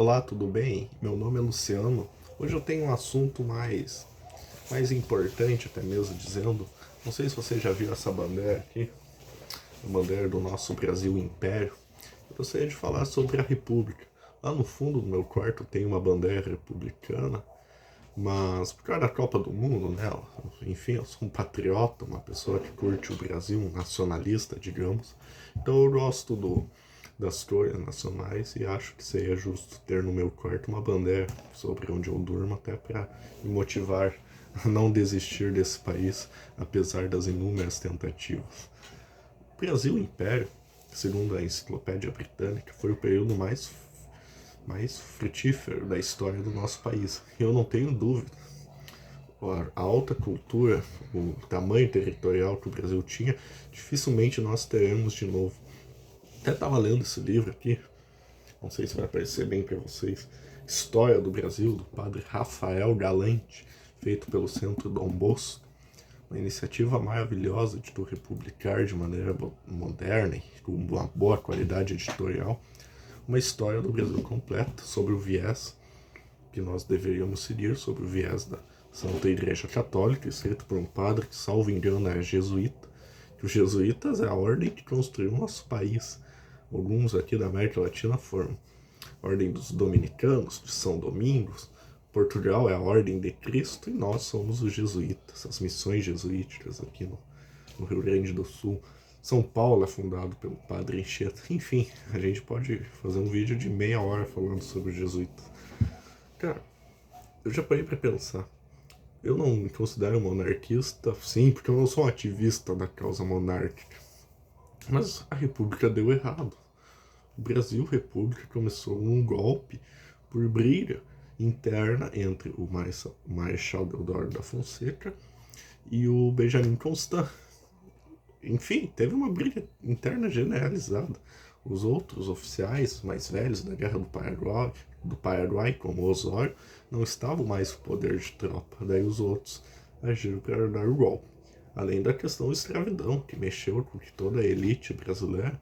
Olá, tudo bem? Meu nome é Luciano. Hoje eu tenho um assunto mais importante, até mesmo dizendo. Não sei se você já viu essa bandeira aqui, a bandeira do nosso Brasil Império. Eu gostaria de falar sobre a República. Lá no fundo do meu quarto tem uma bandeira republicana, mas por causa da Copa do Mundo, né? Enfim, eu sou um patriota, uma pessoa que curte o Brasil, um nacionalista, digamos. Então eu gosto das cores nacionais e acho que seria justo ter no meu quarto uma bandeira sobre onde eu durmo, até para me motivar a não desistir desse país, apesar das inúmeras tentativas. O Brasil Império, segundo a Enciclopédia Britânica, foi o período mais frutífero da história do nosso país. E eu não tenho dúvida. A alta cultura, o tamanho territorial que o Brasil tinha, dificilmente nós teremos de novo. Até estava lendo esse livro aqui, não sei se vai aparecer bem para vocês, História do Brasil, do padre Rafael Galante, feito pelo Centro Dom Bosco, uma iniciativa maravilhosa de tu republicar de maneira moderna e com uma boa qualidade editorial, uma história do Brasil completa sobre o viés que nós deveríamos seguir, sobre o viés da Santa Igreja Católica, escrito por um padre que, salvo engano, era jesuíta, que os jesuítas é a ordem que construiu o nosso país. Alguns aqui da América Latina foram a Ordem dos Dominicanos, de São Domingos. Portugal é a Ordem de Cristo e nós somos os jesuítas, as missões jesuíticas aqui no Rio Grande do Sul. São Paulo é fundado pelo Padre Anchieta. Enfim, a gente pode fazer um vídeo de meia hora falando sobre os jesuítas. Cara, eu já parei para pensar. Eu não me considero monarquista, sim, porque eu não sou um ativista da causa monárquica. Mas a República deu errado. O Brasil República começou um golpe por briga interna entre o Marechal Deodoro da Fonseca e o Benjamin Constant. Enfim, teve uma briga interna generalizada. Os outros oficiais mais velhos da Guerra do Paraguai, como Osório, não estavam mais no poder de tropa. Daí os outros agiram para dar o golpe. Além da questão da escravidão, que mexeu com que toda a elite brasileira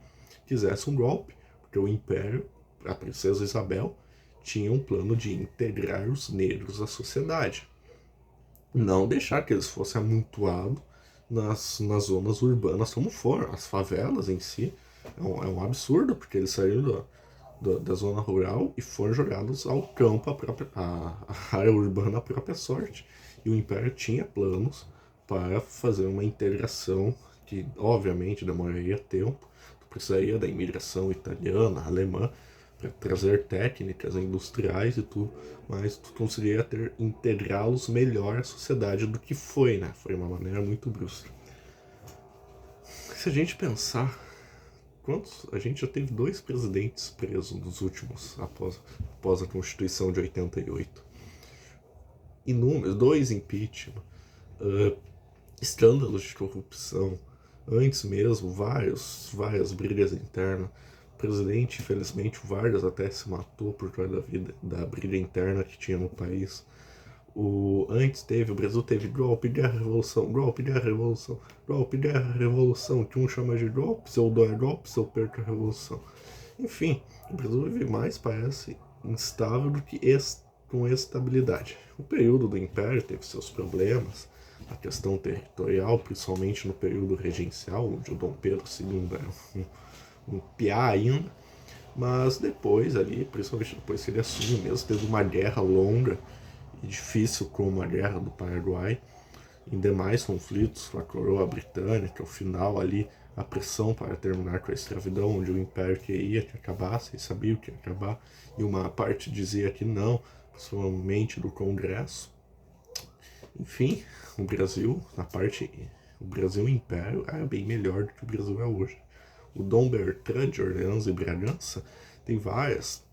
quisesse um golpe, porque o Império, a princesa Isabel, tinha um plano de integrar os negros à sociedade. Não deixar que eles fossem amontoados nas zonas urbanas como foram. As favelas em si é um absurdo, porque eles saíram da zona rural e foram jogados ao campo, a área urbana à própria sorte. E o Império tinha planos para fazer uma integração que obviamente demoraria tempo. Tu precisaria da imigração italiana, alemã, para trazer técnicas industriais e tudo, mas tu conseguiria integrá-los melhor à sociedade do que foi, né? Foi uma maneira muito brusca. Se a gente pensar, a gente já teve 2 presidentes presos nos últimos, após a Constituição de 88. Inúmeros, 2 impeachment, escândalos de corrupção, antes mesmo, várias brigas internas. O presidente, infelizmente, o Vargas até se matou por causa da briga interna que tinha no país. O Brasil teve golpe, guerra, revolução, golpe, guerra, revolução, golpe, guerra, revolução, que um chama de golpe, se eu dou é golpe, se eu perco é revolução. Enfim, o Brasil vive mais, parece, instável do que com estabilidade. O período do Império teve seus problemas, a questão territorial, principalmente no período regencial, onde o Dom Pedro II era um piá ainda, mas depois ali, principalmente depois que ele assumiu mesmo, teve uma guerra longa e difícil como a Guerra do Paraguai, em demais conflitos com a coroa britânica, ao final ali a pressão para terminar com a escravidão, onde o Império queria que acabasse e sabia que ia acabar, e uma parte dizia que não, principalmente do Congresso. Enfim, o Brasil Império era bem melhor do que o Brasil é hoje. O Dom Bertrand de Orleans e Bragança tem várias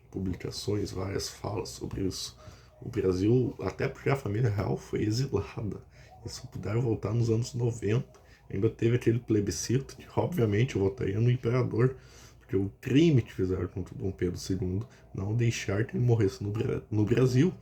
publicações, várias falas sobre isso. O Brasil, até porque a família real foi exilada, e só puderam voltar nos anos 90. Ainda teve aquele plebiscito que, obviamente, eu votaria no imperador, porque o crime que fizeram contra o Dom Pedro II não deixar que ele morresse no Brasil,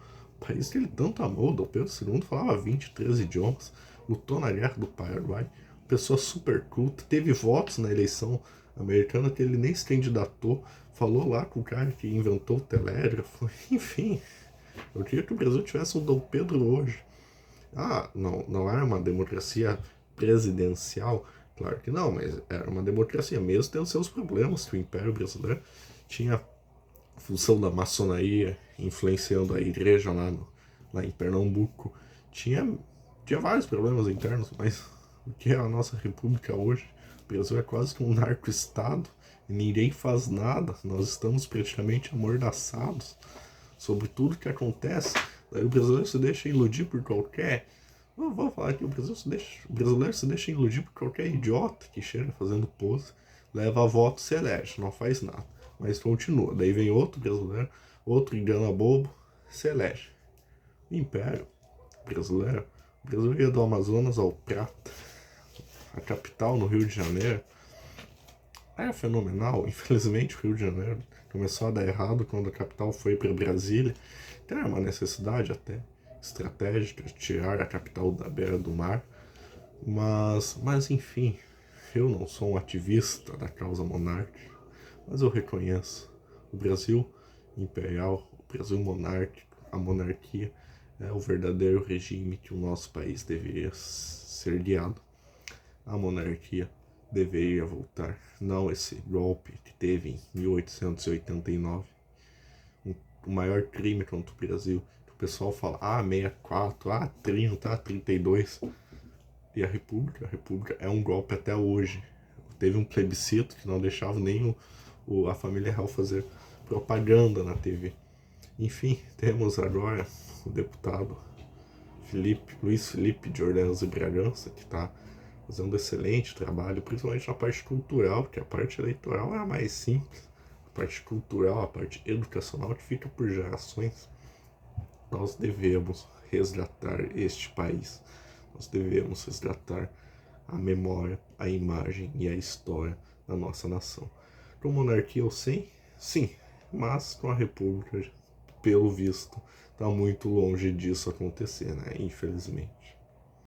o país que ele tanto amou. Dom Pedro II falava 23 idiomas, lutou na Guerra do Paraguai, pessoa super culta, teve votos na eleição americana que ele nem se candidatou, falou lá com o cara que inventou o telégrafo. Enfim, eu queria que o Brasil tivesse um Dom Pedro hoje. Ah, não era uma democracia presidencial? Claro que não, mas era uma democracia, mesmo tendo seus problemas, que o Império Brasileiro tinha a função da maçonaria influenciando a igreja lá em Pernambuco. Tinha vários problemas internos, mas o que é a nossa república hoje? O Brasil é quase que um narco-estado e ninguém faz nada. Nós estamos praticamente amordaçados sobre tudo que acontece. Daí o brasileiro se deixa iludir por qualquer. Eu vou falar que o brasileiro se deixa iludir por qualquer idiota que chega fazendo pose, leva a voto, se elege, não faz nada. Mas continua. Daí vem outro brasileiro, outro engana bobo, se elege. O Império Brasileiro, o Brasil ia do Amazonas ao Prata, a capital no Rio de Janeiro. Era fenomenal. Infelizmente o Rio de Janeiro começou a dar errado quando a capital foi para Brasília. Então era uma necessidade até estratégica tirar a capital da beira do mar. Mas enfim, eu não sou um ativista da causa monárquica, mas eu reconheço o Brasil imperial, o Brasil monárquico, a monarquia é o verdadeiro regime que o nosso país deveria ser guiado. A monarquia deveria voltar, não esse golpe que teve em 1889, o maior crime contra o Brasil. O pessoal fala, 64, 30, 32. E a República é um golpe até hoje. Teve um plebiscito que não deixava nem a família real fazer propaganda na TV. Enfim, temos agora o deputado Luiz Felipe de Orleans e Bragança, que está fazendo um excelente trabalho, principalmente na parte cultural, porque a parte eleitoral é a mais simples. A parte cultural, a parte educacional que fica por gerações. Nós devemos resgatar este país. Nós devemos resgatar a memória, a imagem e a história da nossa nação. Com monarquia eu sei? Sim, mas com a república, pelo visto, está muito longe disso acontecer, né? Infelizmente.